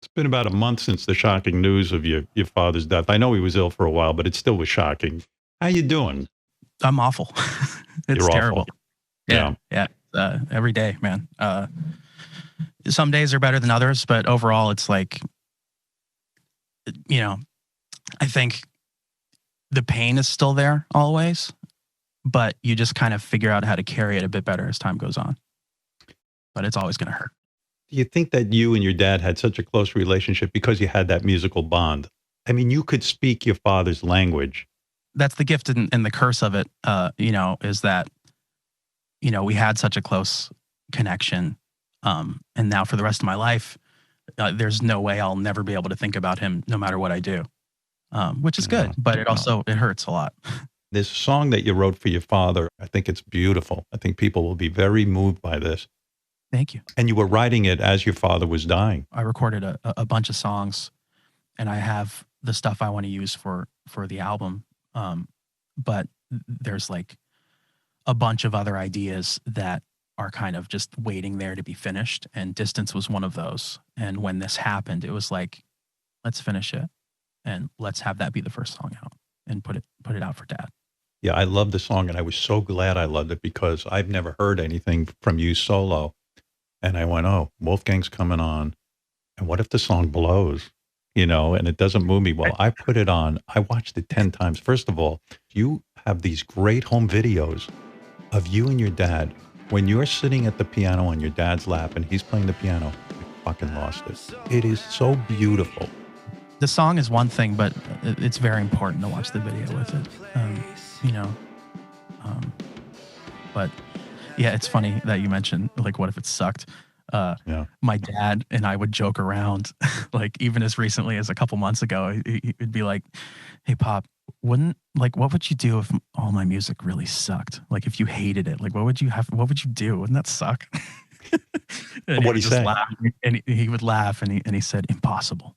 It's been about a month since the shocking news of your father's death. I know he was ill for a while, but it still was shocking. How you doing? I'm awful. It's You're awful. terrible. Yeah, Yeah. yeah. Every day, man. Some days are better than others, but overall, it's like, you know, I think the pain is still there always, but you just kind of figure out how to carry it a bit better as time goes on. But it's always going to hurt. Do you think that you and your dad had such a close relationship because you had that musical bond? I mean, you could speak your father's language. That's the gift and the curse of it, is that, we had such a close connection. And now for the rest of my life, there's no way I'll never be able to think about him no matter what I do, which is good. But it hurts a lot. This song that you wrote for your father, I think it's beautiful. I think people will be very moved by this. Thank you. And you were writing it as your father was dying. I recorded a bunch of songs, and I have the stuff I want to use for the album. But there's like a bunch of other ideas that are kind of just waiting there to be finished. And Distance was one of those. And when this happened, it was like, let's finish it and let's have that be the first song out and put it out for Dad. Yeah, I love the song, and I was so glad I loved it because I've never heard anything from you solo. And I went, oh, Wolfgang's coming on. And what if the song blows, and it doesn't move me? Well, I put it on. I watched it 10 times. First of all, you have these great home videos of you and your dad. When you're sitting at the piano on your dad's lap and he's playing the piano, I fucking lost it. It is so beautiful. The song is one thing, but it's very important to watch the video with it. But yeah, it's funny that you mentioned, like, what if it sucked? My dad and I would joke around, like, even as recently as a couple months ago, he'd be like, hey, Pop, what would you do if all my music really sucked? Like, if you hated it, like, what would you do? Wouldn't that suck? What'd he say? Laugh, and he would laugh, and he said, impossible.